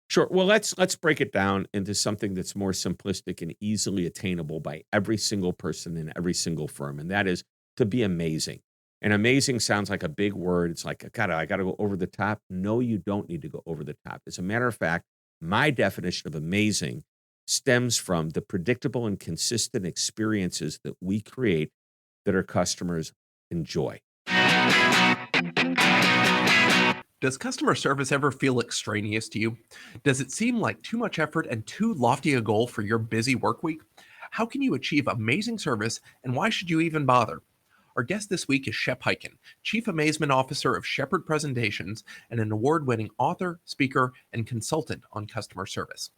Sure. Well, let's break it down into something that's more simplistic and easily attainable by every single person in every single firm, and that is to be amazing. And amazing sounds like a big word. It's like, God, I got to go over the top. No, you don't need to go over the top. As a matter of fact, my definition of amazing stems from the predictable and consistent experiences that we create that our customers enjoy. Does customer service ever feel extraneous to you? Does it seem like too much effort and too lofty a goal for your busy work week? How can you achieve amazing service and why should you even bother? Our guest this week is Shep Hyken, Chief Amazement Officer of Shepard Presentations and an award winning author, speaker, and consultant on customer service.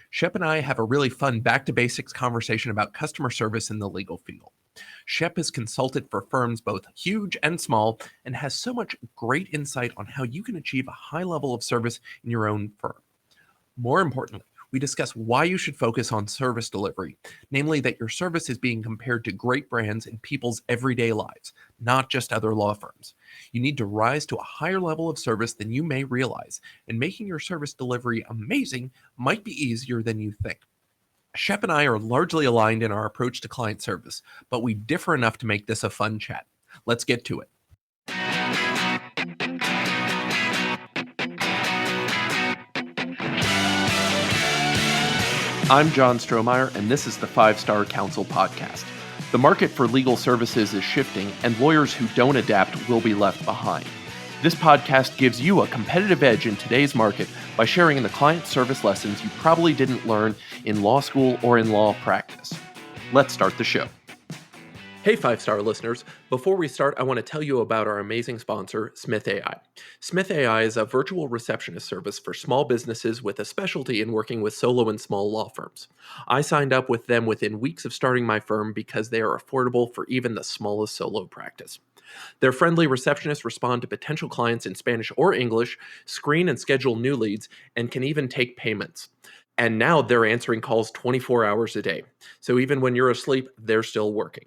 Shep and I have a really fun back to basics conversation about customer service in the legal field. Shep has consulted for firms both huge and small and has so much great insight on how you can achieve a high level of service in your own firm. More importantly, we discuss why you should focus on service delivery, namely that your service is being compared to great brands in people's everyday lives, not just other law firms. You need to rise to a higher level of service than you may realize, and making your service delivery amazing might be easier than you think. Shep and I are largely aligned in our approach to client service, but we differ enough to make this a fun chat. Let's get to it. I'm John Strohmeyer, and this is the 5-Star Counsel Podcast. The market for legal services is shifting, and lawyers who don't adapt will be left behind. This podcast gives you a competitive edge in today's market by sharing the client service lessons you probably didn't learn in law school or in law practice. Let's start the show. Hey 5-Star listeners, before we start, I want to tell you about our amazing sponsor, Smith AI. Smith AI is a virtual receptionist service for small businesses with a specialty in working with solo and small law firms. I signed up with them within weeks of starting my firm because they are affordable for even the smallest solo practice. Their friendly receptionists respond to potential clients in Spanish or English, screen and schedule new leads, and can even take payments. And now they're answering calls 24 hours a day. So even when you're asleep, they're still working.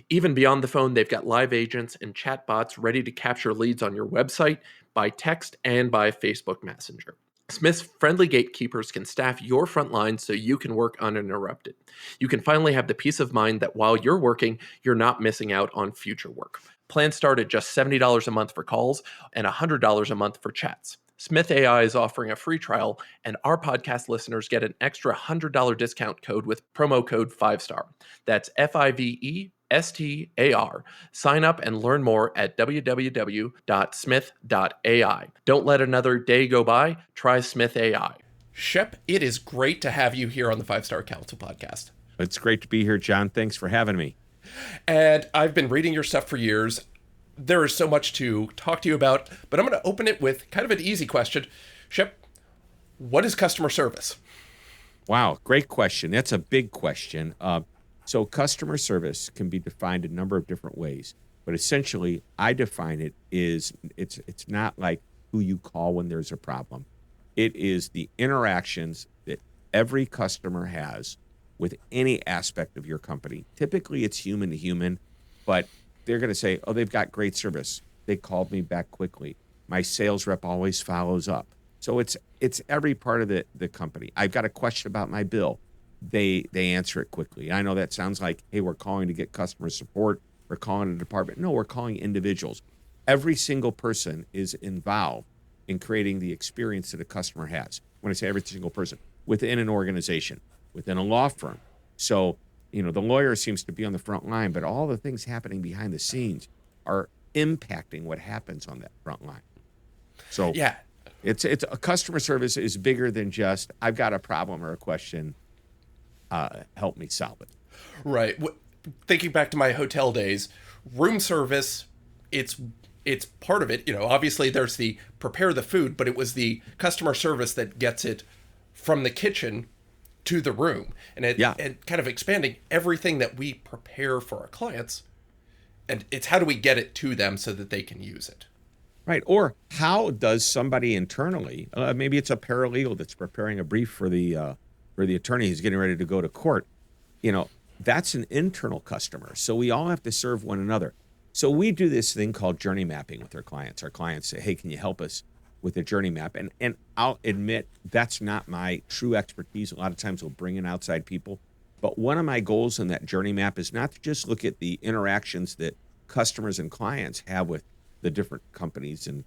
Even beyond the phone, they've got live agents and chatbots ready to capture leads on your website, by text, and by Facebook Messenger. Smith's friendly gatekeepers can staff your front line so you can work uninterrupted. You can finally have the peace of mind that while you're working, you're not missing out on future work. Plans start at just $70 a month for calls and $100 a month for chats. Smith AI is offering a free trial, and our podcast listeners get an extra $100 discount code with promo code 5STAR. That's FIVESTAR. Sign up and learn more at www.smith.ai. Don't let another day go by. Try Smith AI. Shep, it is great to have you here on the 5-Star Counsel Podcast. It's great to be here, John. Thanks for having me. And I've been reading your stuff for years. There is so much to talk to you about, but I'm going to open it with kind of an easy question. Shep, what is customer service? Wow, great question. That's a big question. So customer service can be defined a number of different ways, but essentially I define it is it's not like who you call when there's a problem. It is the interactions that every customer has with any aspect of your company. Typically it's human to human, but they're going to say, oh, they've got great service. They called me back quickly. My sales rep always follows up. So it's every part of the company. I've got a question about my bill. They answer it quickly. I know that sounds like, hey, we're calling to get customer support. We're calling a department. No, we're calling individuals. Every single person is involved in creating the experience that a customer has. When I say every single person, within an organization, within a law firm. So, the lawyer seems to be on the front line, but all the things happening behind the scenes are impacting what happens on that front line. So yeah, it's a customer service is bigger than just, I've got a problem or a question, help me solve it. Right. Thinking back to my hotel days, room service, it's part of it. Obviously there's the prepare the food, but it was the customer service that gets it from the kitchen to the room, and kind of expanding everything that we prepare for our clients, and it's how do we get it to them so that they can use it. Right. Or how does somebody internally, maybe it's a paralegal that's preparing a brief for the attorney who's getting ready to go to court. That's an internal customer. So we all have to serve one another. So we do this thing called journey mapping with our clients. Our clients say, hey, can you help us with a journey map. And I'll admit that's not my true expertise. A lot of times we'll bring in outside people. But one of my goals in that journey map is not to just look at the interactions that customers and clients have with the different companies and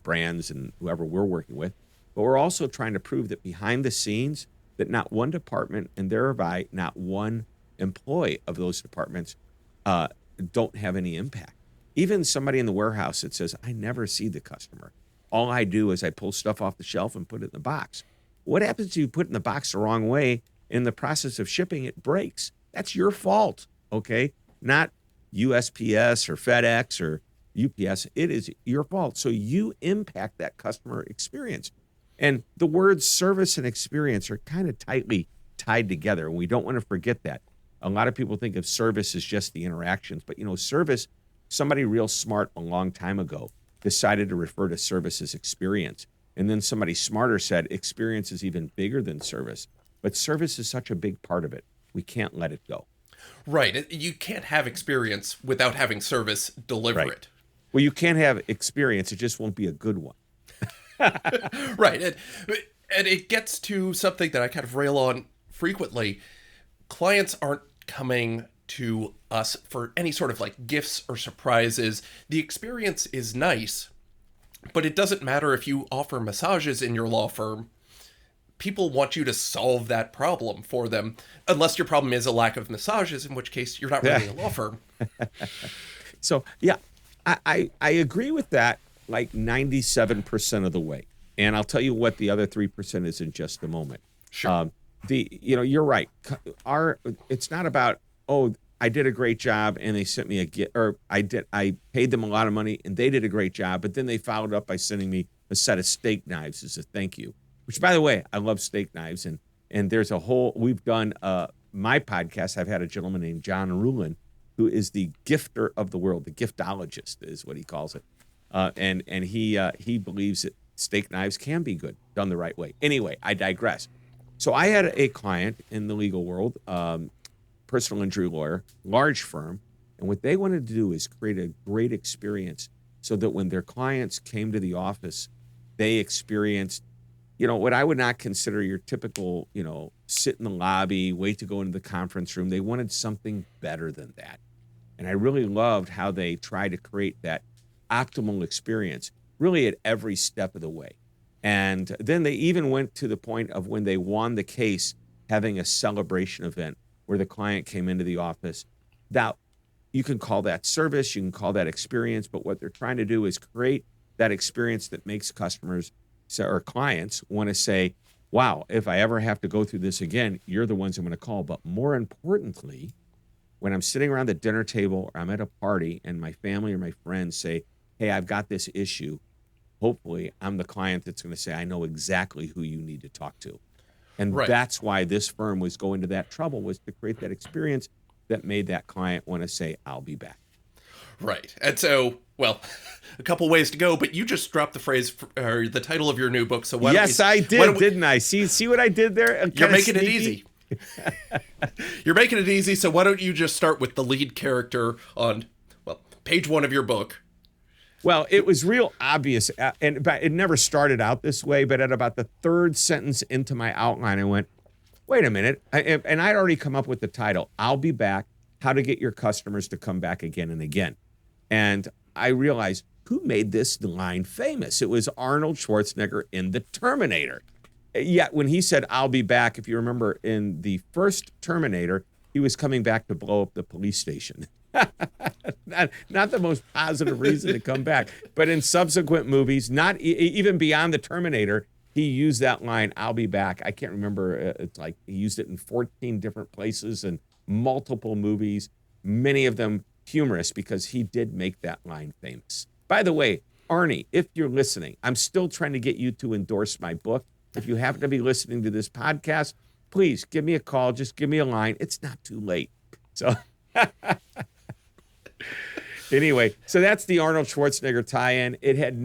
brands and whoever we're working with, but we're also trying to prove that behind the scenes, that not one department and thereby not one employee of those departments don't have any impact. Even somebody in the warehouse that says, I never see the customer. All I do is I pull stuff off the shelf and put it in the box. What happens if you put it in the box the wrong way? In the process of shipping, it breaks. That's your fault, okay? Not USPS or FedEx or UPS. It is your fault. So you impact that customer experience. And the words service and experience are kind of tightly tied together. And we don't want to forget that. A lot of people think of service as just the interactions, but service, somebody real smart a long time ago decided to refer to service as experience. And then somebody smarter said experience is even bigger than service. But service is such a big part of it. We can't let it go. Right. You can't have experience without having service deliver it. Well, you can have experience. It just won't be a good one. Right. And it gets to something that I kind of rail on frequently. Clients aren't coming to us for any sort of like gifts or surprises. The experience is nice, but it doesn't matter if you offer massages in your law firm. People want you to solve that problem for them, unless your problem is a lack of massages, in which case you're not really a law firm. So, yeah, I agree with that like 97% of the way. And I'll tell you what the other 3% is in just a moment. Sure. You're right. It's not about, I did a great job and they sent me a gift, or I paid them a lot of money and they did a great job, but then they followed up by sending me a set of steak knives as a thank you. Which, by the way, I love steak knives, and there's we've done my podcast. I've had a gentleman named John Rulin, who is the gifter of the world, the giftologist is what he calls it, and he believes that steak knives can be good done the right way. Anyway, I digress. So I had a client in the legal world, personal injury lawyer, large firm, and what they wanted to do is create a great experience so that when their clients came to the office, they experienced what I would not consider your typical, sit in the lobby, wait to go into the conference room. They wanted something better than that. And I really loved how they tried to create that optimal experience really at every step of the way. And then they even went to the point of when they won the case, having a celebration event where the client came into the office. Now, you can call that service, you can call that experience, but what they're trying to do is create that experience that makes customers or clients want to say, wow, if I ever have to go through this again, you're the ones I'm going to call. But more importantly, when I'm sitting around the dinner table or I'm at a party and my family or my friends say, hey, I've got this issue, hopefully I'm the client that's going to say, I know exactly who you need to talk to. And That's why this firm was going to that trouble, was to create that experience that made that client want to say, I'll be back. Right. And so, well, a couple ways to go, but you just dropped the phrase or the title of your new book. So I did, didn't I? See what I did there? You're making it easy. You're making it easy. So why don't you just start with the lead character on, page 1 of your book? Well, it was real obvious, but it never started out this way. But at about the 3rd sentence into my outline, I went, wait a minute. And I'd already come up with the title, I'll Be Back, How to Get Your Customers to Come Back Again and Again. And I realized, who made this line famous? It was Arnold Schwarzenegger in The Terminator. Yet when he said, I'll be back, if you remember, in the first Terminator, he was coming back to blow up the police station. not the most positive reason to come back. But in subsequent movies, not even beyond The Terminator, he used that line, I'll be back. I can't remember. It's like he used it in 14 different places and multiple movies, many of them humorous, because he did make that line famous. By the way, Arnie, if you're listening, I'm still trying to get you to endorse my book. If you happen to be listening to this podcast, please give me a call. Just give me a line. It's not too late. So anyway, so that's the Arnold Schwarzenegger tie-in.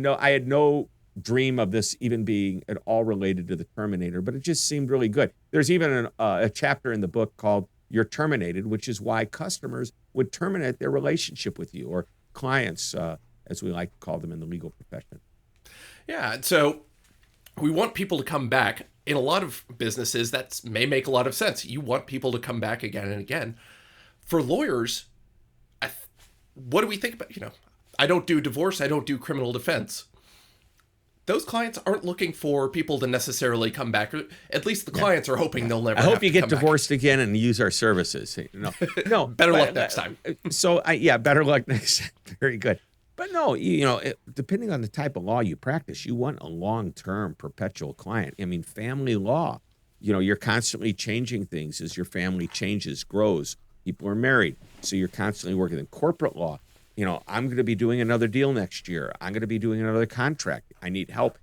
I had no dream of this even being at all related to The Terminator, but it just seemed really good. There's even a chapter in the book called You're Terminated, which is why customers would terminate their relationship with you, or clients, as we like to call them in the legal profession. Yeah, and so we want people to come back. In a lot of businesses, that may make a lot of sense. You want people to come back again and again. For lawyers, what do we think about, I don't do divorce, I don't do criminal defense. Those clients aren't looking for people to necessarily come back. At least the clients are hoping they'll never I have hope you to get come back. divorced again and use our services. No, Better luck next time. So, better luck next time. Very good. But no, depending on the type of law you practice, you want a long-term, perpetual client. I mean, family law, you're constantly changing things as your family changes, grows. People are married, so you're constantly working. In corporate law, I'm going to be doing another deal next year. I'm going to be doing another contract. I need help.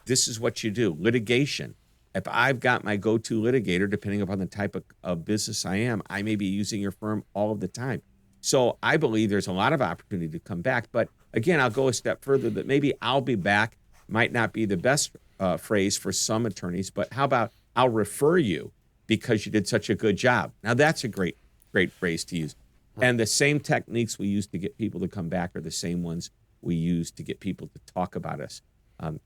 This is what you do. Litigation. If I've got my go-to litigator, depending upon the type of business I am, I may be using your firm all of the time. So I believe there's a lot of opportunity to come back. But again, I'll go a step further that maybe I'll be back might not be the best phrase for some attorneys, but how about I'll refer you because you did such a good job. Now that's a great phrase to use. And the same techniques we use to get people to come back are the same ones we use to get people to talk about us.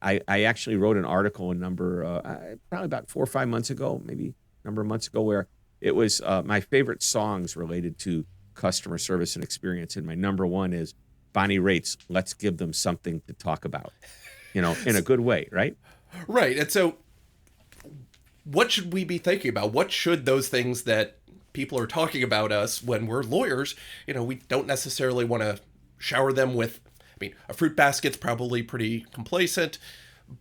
I actually wrote an article probably about 4 or 5 months ago, maybe a number of months ago, where it was my favorite songs related to customer service and experience. And my number one is Bonnie Raitt's Let's Give Them Something to Talk About, in a good way, right? Right. And so what should we be thinking about? What should those things that people are talking about us when we're lawyers, we don't necessarily want to shower them with, a fruit basket's probably pretty complacent,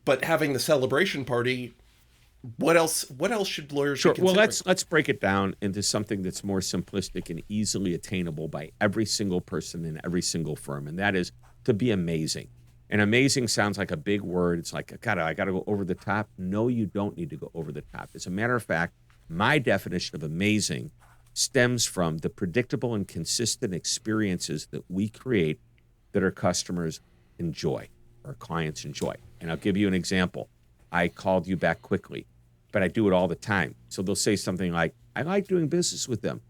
but having the celebration party, what else should lawyers be considering? Well, let's break it down into something that's more simplistic and easily attainable by every single person in every single firm, and that is to be amazing. And amazing sounds like a big word. It's like, God, I got to go over the top. No, you don't need to go over the top. As a matter of fact, my definition of amazing stems from the predictable and consistent experiences that we create that our customers enjoy, our clients enjoy. And I'll give you an example. I called you back quickly, but I do it all the time. So they'll say something like, I like doing business with them.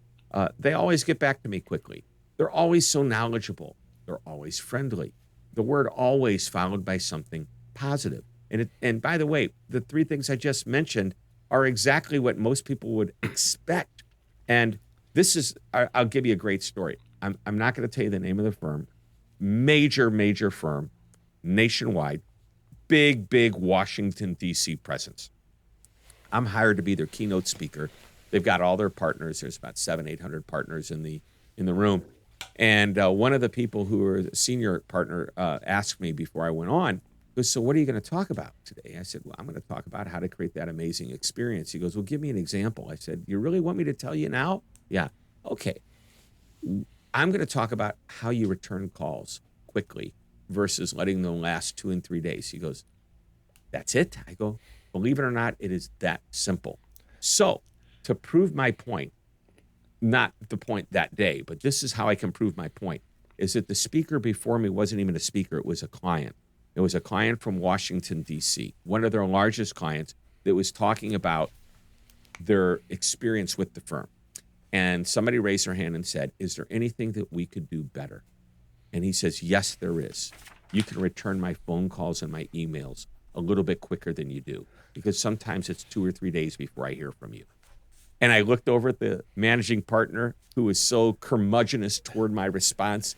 They always get back to me quickly. They're always so knowledgeable. They're always friendly. The word always followed by something positive. And by the way, the 3 things I just mentioned are exactly what most people would expect. And this is, I'll give you a great story. I'm not going to tell you the name of the firm. Major firm, nationwide, big Washington, D.C. presence. I'm hired to be their keynote speaker. They've got all their partners. There's about 700-800 partners in the room. And one of the people who are the senior partner asked me before I went on, goes, so what are you going to talk about today? I said, well, I'm going to talk about how to create that amazing experience. He goes, well, give me an example. I said, you really want me to tell you now? Yeah. Okay. I'm going to talk about how you return calls quickly versus letting them last 2 and 3 days. He goes, that's it? I go, believe it or not, it is that simple. So to prove my point, not the point that day, but this is how I can prove my point, is that the speaker before me wasn't even a speaker. It was a client. It was a client from Washington, D.C., one of their largest clients that was talking about their experience with the firm. And somebody raised their hand and said, is there anything that we could do better? And he says, yes, there is. You can return my phone calls and my emails a little bit quicker than you do, because sometimes it's 2 or 3 days before I hear from you. And I looked over at the managing partner, who was so curmudgeonous toward my response,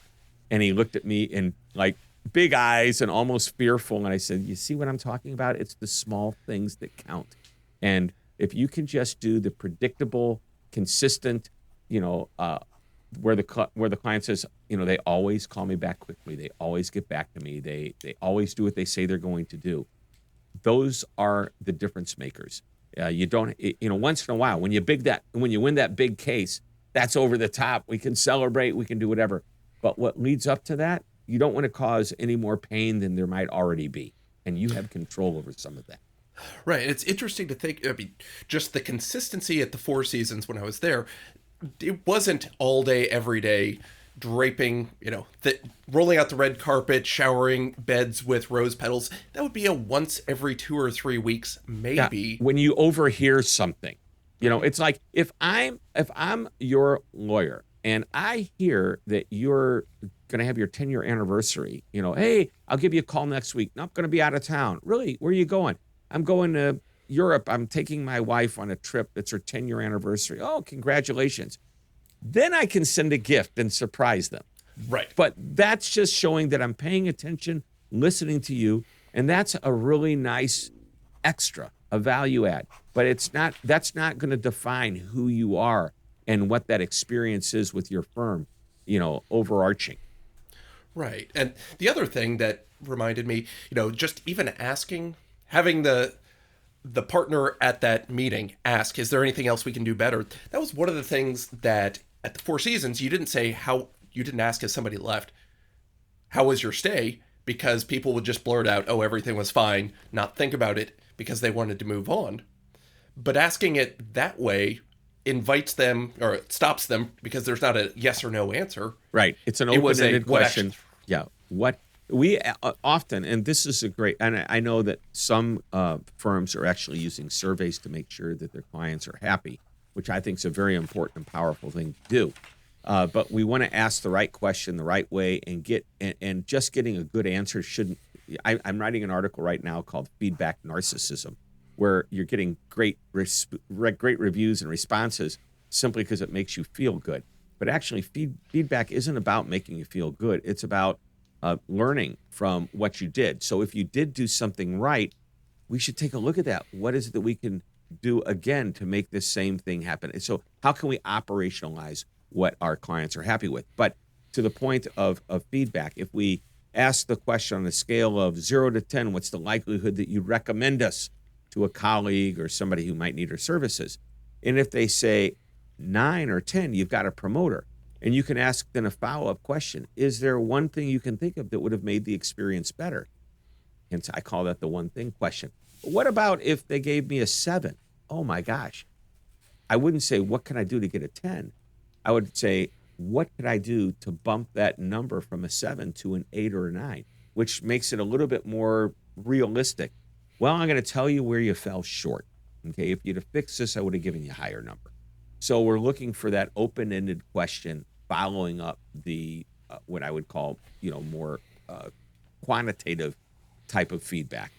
and he looked at me in like big eyes and almost fearful. And I said, you see what I'm talking about? It's the small things that count. And if you can just do the predictable, consistent, where the client says, they always call me back quickly. They always get back to me. They always do what they say they're going to do. Those are the difference makers. You don't, once in a while, when you win that big case, that's over the top. We can celebrate, we can do whatever. But what leads up to that, you don't want to cause any more pain than there might already be. And you have control over some of that. Right. It's interesting to think, just the consistency at the Four Seasons when I was there, it wasn't all day, every day, draping, rolling out the red carpet, showering beds with rose petals. That would be a once every 2 or 3 weeks, maybe. Yeah, when you overhear something, it's like if I'm your lawyer And I hear that you're going to have your 10-year anniversary. Hey, I'll give you a call next week. No, I'm going to be out of town. Really? Where are you going? I'm going to Europe. I'm taking my wife on a trip. It's her 10-year anniversary. Oh, congratulations. Then I can send a gift and surprise them. Right. But that's just showing that I'm paying attention, listening to you, and that's a really nice extra, a value add. But that's not going to define who you are and what that experience is with your firm, overarching. Right. And the other thing that reminded me, just even having the partner at that meeting ask, is there anything else we can do better? That was one of the things that at the Four Seasons, you didn't ask as somebody left, how was your stay? Because people would just blurt out, oh, everything was fine, not think about it because they wanted to move on. But asking it that way invites them, or it stops them, because there's not a yes or no answer. Right. It's an open-ended question. Yeah. What we often, and this is and I know that some firms are actually using surveys to make sure that their clients are happy, which I think is a very important and powerful thing to do. But we want to ask the right question the right way and just getting a good answer shouldn't. I'm writing an article right now called Feedback Narcissism, where you're getting great reviews and responses simply because it makes you feel good. But actually, feedback isn't about making you feel good. It's about learning from what you did. So if you did do something right, we should take a look at that. What is it that we can do again to make this same thing happen? And so how can we operationalize what our clients are happy with? But to the point of feedback, if we ask the question on a scale of 0 to 10, what's the likelihood that you'd recommend us to a colleague or somebody who might need our services? And if they say 9 or 10, you've got a promoter. And you can ask then a follow-up question. Is there one thing you can think of that would have made the experience better? Hence, I call that the one thing question. But what about if they gave me a 7? Oh my gosh. I wouldn't say, what can I do to get a 10? I would say, what could I do to bump that number from a 7 to an 8 or a 9, which makes it a little bit more realistic. Well, I'm going to tell you where you fell short. Okay, if you'd have fixed this, I would have given you a higher number. So we're looking for that open-ended question following up the what I would call, more quantitative type of feedback.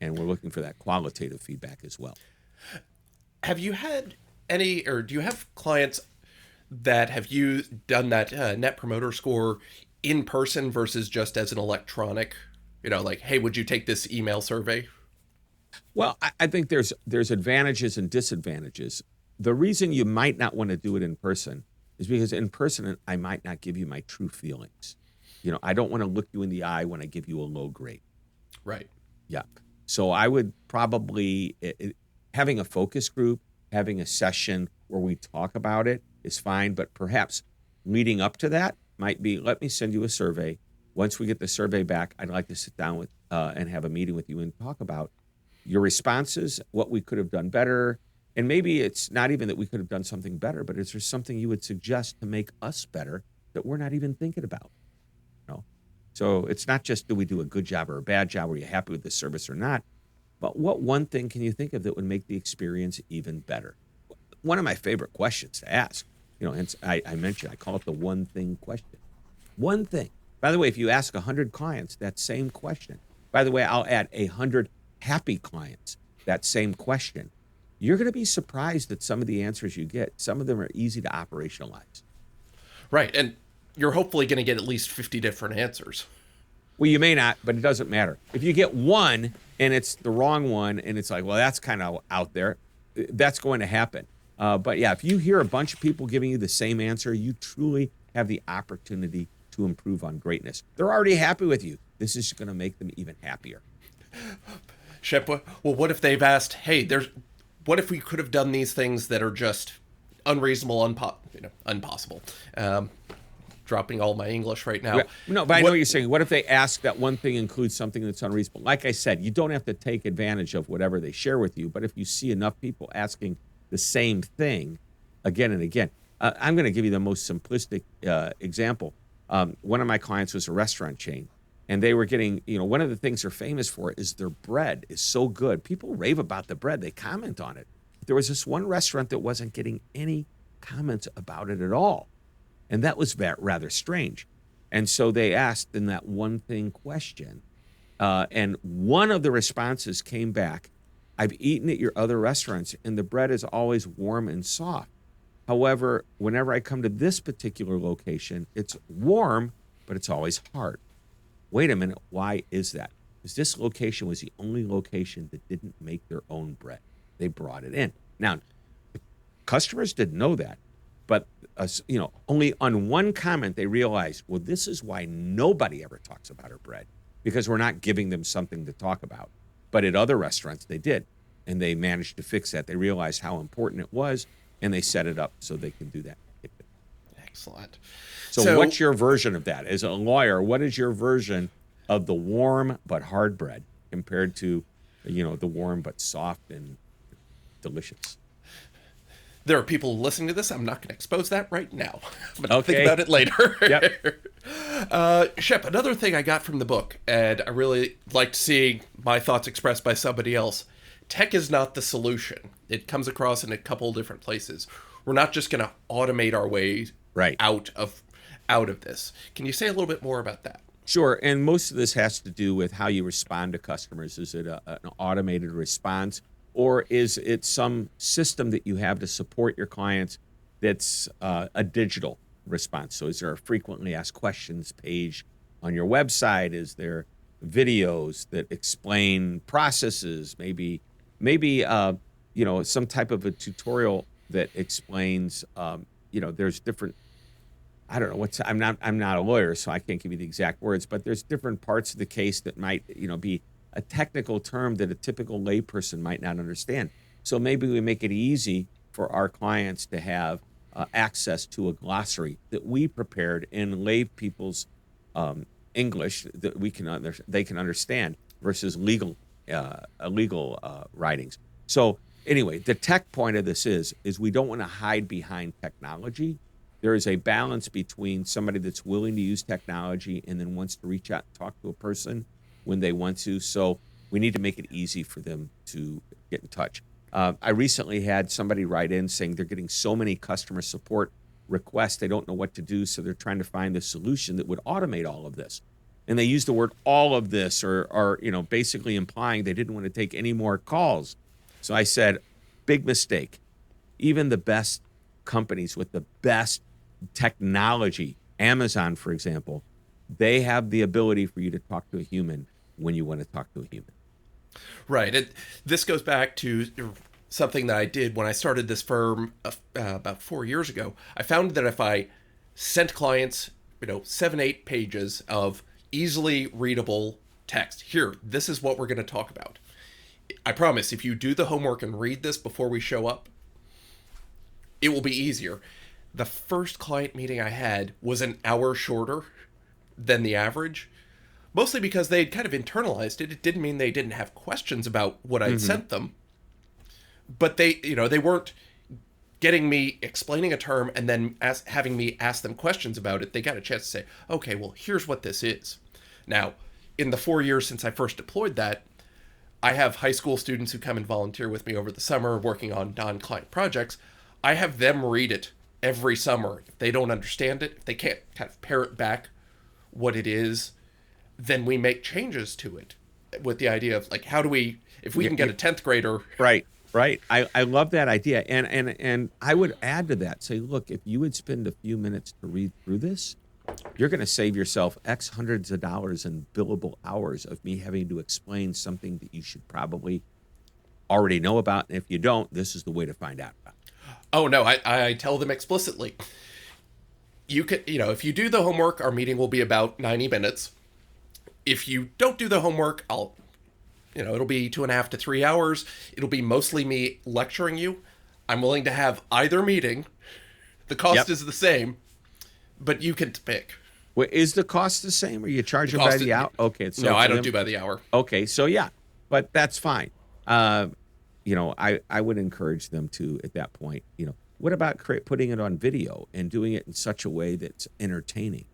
And we're looking for that qualitative feedback as well. Have you had any, or do you have clients that have done that Net Promoter Score in person versus just as an electronic, like, hey, would you take this email survey? Well, I think there's advantages and disadvantages. The reason you might not want to do it in person is because in person, I might not give you my true feelings. I don't want to look you in the eye when I give you a low grade. Right. Yeah. So I would probably, having a focus group, having a session where we talk about it is fine, but perhaps leading up to that might be, let me send you a survey. Once we get the survey back, I'd like to sit down with and have a meeting with you and talk about your responses, what we could have done better. And maybe it's not even that we could have done something better, but is there something you would suggest to make us better that we're not even thinking about? So it's not just, do we do a good job or a bad job? Are you happy with the service or not? But what one thing can you think of that would make the experience even better? One of my favorite questions to ask, and I mentioned, I call it the one thing question. One thing. By the way, if you ask 100 clients that same question, by the way, I'll add 100 happy clients that same question. You're going to be surprised at some of the answers you get. Some of them are easy to operationalize. Right. And you're hopefully going to get at least 50 different answers. Well, you may not, but it doesn't matter. If you get one and it's the wrong one and it's like, well, that's kind of out there, that's going to happen. But yeah, if you hear a bunch of people giving you the same answer, you truly have the opportunity to improve on greatness. They're already happy with you. This is going to make them even happier. Shep, well, what if they've asked, hey, what if we could have done these things that are just unreasonable, impossible? Dropping all my English right now. No, but I know what you're saying. What if they ask that one thing includes something that's unreasonable? Like I said, you don't have to take advantage of whatever they share with you, but if you see enough people asking the same thing again and again, I'm going to give you the most simplistic example. One of my clients was a restaurant chain, and they were getting, one of the things they're famous for is their bread is so good. People rave about the bread. They comment on it. There was this one restaurant that wasn't getting any comments about it at all. And that was rather strange. And so they asked in that one thing question, and one of the responses came back, I've eaten at your other restaurants, and the bread is always warm and soft. However, whenever I come to this particular location, it's warm, but it's always hard. Wait a minute, why is that? Because this location was the only location that didn't make their own bread. They brought it in. Now, customers didn't know that, but only on one comment they realized, well, this is why nobody ever talks about our bread, because we're not giving them something to talk about. But at other restaurants, they did, and they managed to fix that. They realized how important it was, and they set it up so they can do that. Excellent. So what's your version of that? As a lawyer, what is your version of the warm but hard bread compared to, the warm but soft and delicious? There are people listening to this. I'm not going to expose that right now. But Okay. think about it later. Yep. Shep, another thing I got from the book, and I really liked seeing my thoughts expressed by somebody else. Tech is not the solution. It comes across in a couple different places. We're not just going to automate our way out of this. Can you say a little bit more about that? Sure. And most of this has to do with how you respond to customers. Is it an automated response, or is it some system that you have to support your clients that's a digital response? So is there a frequently asked questions page on your website? Is there videos that explain processes? Maybe some type of a tutorial that explains, there's different, I don't know I'm not a lawyer, so I can't give you the exact words, but there's different parts of the case that might, be a technical term that a typical layperson might not understand. So maybe we make it easy for our clients to have access to a glossary that we prepared in lay people's English that they can understand versus legal writings. So anyway, the tech point of this is we don't want to hide behind technology. There is a balance between somebody that's willing to use technology and then wants to reach out and talk to a person when they want to. So we need to make it easy for them to get in touch. I recently had somebody write in saying they're getting so many customer support requests, they don't know what to do, so they're trying to find a solution that would automate all of this. And they use the word all of this, or basically implying they didn't want to take any more calls. So I said, big mistake. Even the best companies with the best technology, Amazon, for example, they have the ability for you to talk to a human when you want to talk to a human. Right. This goes back to something that I did when I started this firm about 4 years ago. I found that if I sent clients, 7-8 pages of easily readable text, here, this is what we're going to talk about. I promise, if you do the homework and read this before we show up, it will be easier. The first client meeting I had was an hour shorter than the average, mostly because they'd kind of internalized it. It didn't mean they didn't have questions about what I'd sent them, but they weren't getting me explaining a term and then having me ask them questions about it. They got a chance to say, okay, well, here's what this is. Now, in the 4 years since I first deployed that, I have high school students who come and volunteer with me over the summer working on non-client projects. I have them read it every summer. If they don't understand it, if they can't kind of parrot back what it is, then we make changes to it with the idea of how do we, if we can get a 10th grader. Right. I love that idea. And I would add to that, say, look, if you would spend a few minutes to read through this, you're going to save yourself X hundreds of dollars in billable hours of me having to explain something that you should probably already know about. And if you don't, this is the way to find out about it. Oh, no, I tell them explicitly. You could, if you do the homework, our meeting will be about 90 minutes. If you don't do the homework, it'll be 2.5 to 3 hours. It'll be mostly me lecturing you. I'm willing to have either meeting. The cost is the same, but you can pick. Well, is the cost the same, or you charge them by the hour? Okay. So no, I don't do by the hour. Okay. So yeah, but that's fine. I would encourage them to, at that point, what about putting it on video and doing it in such a way that's entertaining?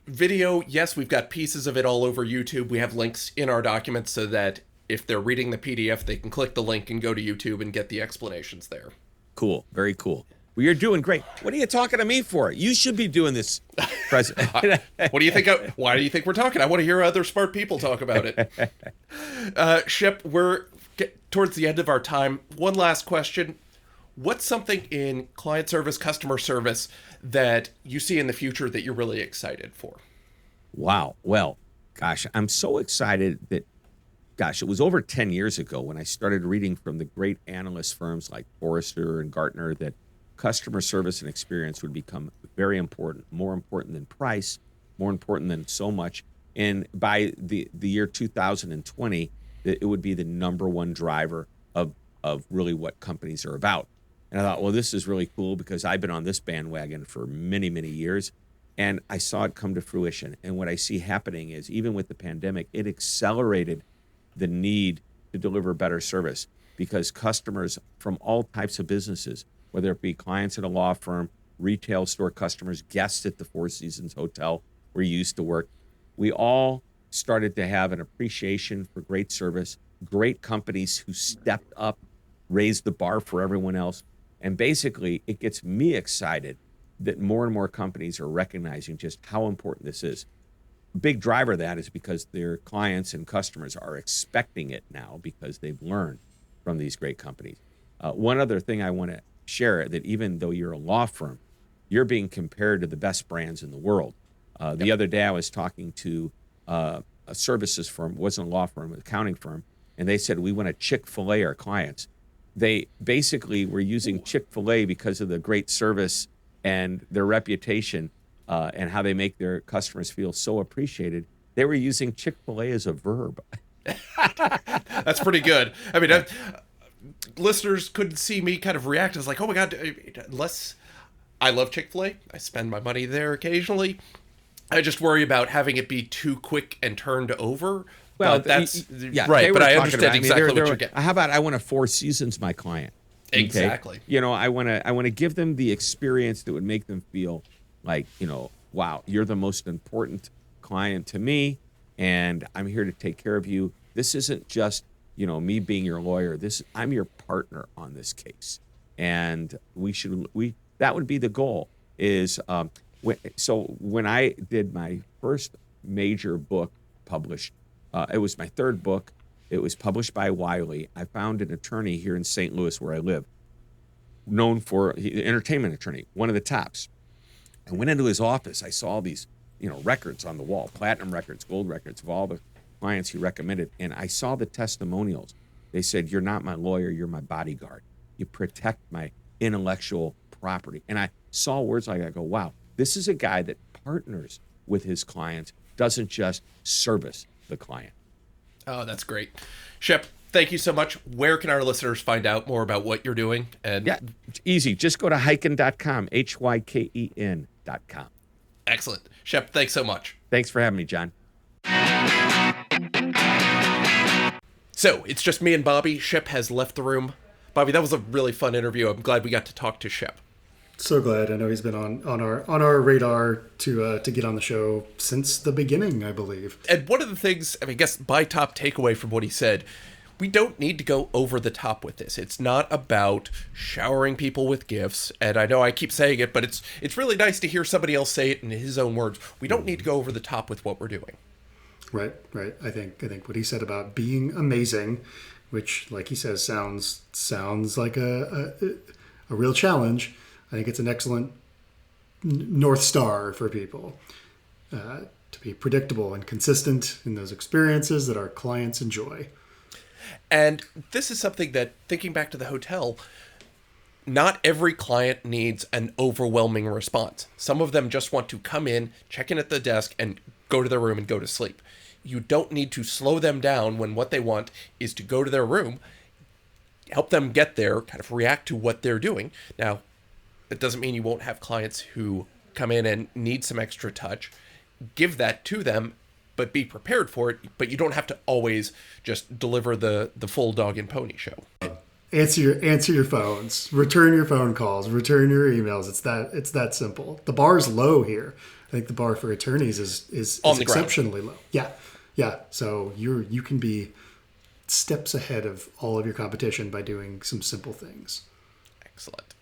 Video, yes, we've got pieces of it all over YouTube. We have links in our documents so that if they're reading the PDF, they can click the link and go to YouTube and get the explanations there. Cool. Very cool. Well, you're doing great. What are you talking to me for? You should be doing this, President. What do you think? Why do you think we're talking? I want to hear other smart people talk about it. Shep, we're towards the end of our time. One last question. What's something in client service, customer service that you see in the future that you're really excited for? Wow. Well, gosh, I'm so excited that, gosh, it was over 10 years ago when I started reading from the great analyst firms like Forrester and Gartner that customer service and experience would become very important, more important than price, more important than so much. And by the year 2020, it would be the number one driver of really what companies are about. And I thought, well, this is really cool because I've been on this bandwagon for many, many years. And I saw it come to fruition. And what I see happening is even with the pandemic, it accelerated the need to deliver better service because customers from all types of businesses, whether it be clients at a law firm, retail store customers, guests at the Four Seasons Hotel where you used to work, we all started to have an appreciation for great service, great companies who stepped up, raised the bar for everyone else. And basically, it gets me excited that more and more companies are recognizing just how important this is. A big driver of that is because their clients and customers are expecting it now because they've learned from these great companies. One other thing I want to share, that even though you're a law firm, you're being compared to the best brands in the world. The other day I was talking to a services firm, wasn't a law firm, an accounting firm, and they said, we want to Chick-fil-A our clients. They basically were using Chick-fil-A because of the great service and their reputation and how they make their customers feel so appreciated. They were using Chick-fil-A as a verb. That's pretty good. I mean, listeners couldn't see me kind of react. I was like, oh my God, unless I love Chick-fil-A, I spend my money there occasionally. I just worry about having it be too quick and turned over. Well, that's right, but I understand exactly what you're getting. How about I want to Four Seasons my client? Okay? Exactly. You know, I want to give them the experience that would make them feel like, you know, wow, you're the most important client to me, and I'm here to take care of you. This isn't just, you know, me being your lawyer. I'm your partner on this case, and that would be the goal. When I did my first major book published. It was my third book. It was published by Wiley. I found an attorney here in St. Louis where I live, known for entertainment attorney, one of the tops. I went into his office. I saw these, records on the wall, platinum records, gold records of all the clients he recommended. And I saw the testimonials. They said, you're not my lawyer, you're my bodyguard. You protect my intellectual property. And I saw words like that. I go, wow, this is a guy that partners with his clients, doesn't just service the client. Oh, that's great. Shep, thank you so much. Where can our listeners find out more about what you're doing? And yeah, it's easy. Just go to Hyken.com, HYKEN.com. Excellent. Shep, thanks so much. Thanks for having me, John. So it's just me and Bobby. Shep has left the room. Bobby, that was a really fun interview. I'm glad we got to talk to Shep. So glad. I know he's been on our radar to get on the show since the beginning, I believe. And one of the things, I guess my top takeaway from what he said, we don't need to go over the top with this. It's not about showering people with gifts. And I know I keep saying it, but it's really nice to hear somebody else say it in his own words. We don't need to go over the top with what we're doing. Right. I think what he said about being amazing, which, like he says, sounds like a real challenge. I think it's an excellent North Star for people to be predictable and consistent in those experiences that our clients enjoy. And this is something that, thinking back to the hotel, not every client needs an overwhelming response. Some of them just want to come in, check in at the desk, and go to their room and go to sleep. You don't need to slow them down when what they want is to go to their room, help them get there, kind of react to what they're doing. Now, that doesn't mean you won't have clients who come in and need some extra touch. Give that to them, but be prepared for it. But you don't have to always just deliver the full dog and pony show. Answer your phones, return your phone calls, return your emails. It's that simple. The bar is low here. I think the bar for attorneys is exceptionally low. Yeah. So you can be steps ahead of all of your competition by doing some simple things. Excellent.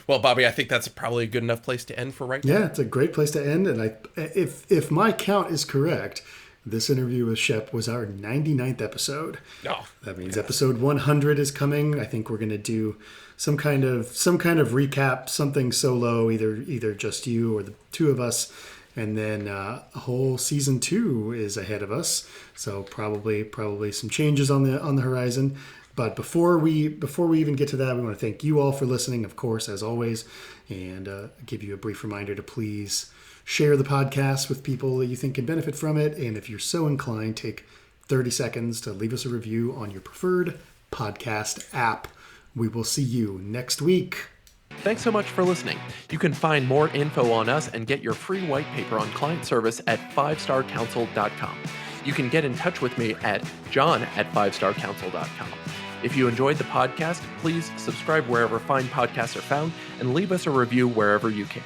Well, Bobby, I think that's probably a good enough place to end for right now. Yeah, it's a great place to end. And if my count is correct, this interview with Shep was our 99th episode. Oh, That means episode 100 is coming. I think we're going to do some kind of recap, something solo, either just you or the two of us, and then a whole season 2 is ahead of us. So probably some changes on the horizon. But before we even get to that, we want to thank you all for listening, of course, as always, and give you a brief reminder to please share the podcast with people that you think can benefit from it. And if you're so inclined, take 30 seconds to leave us a review on your preferred podcast app. We will see you next week. Thanks so much for listening. You can find more info on us and get your free white paper on client service at 5starcouncil.com. You can get in touch with me at john@5starcouncil.com. If you enjoyed the podcast, please subscribe wherever fine podcasts are found and leave us a review wherever you can.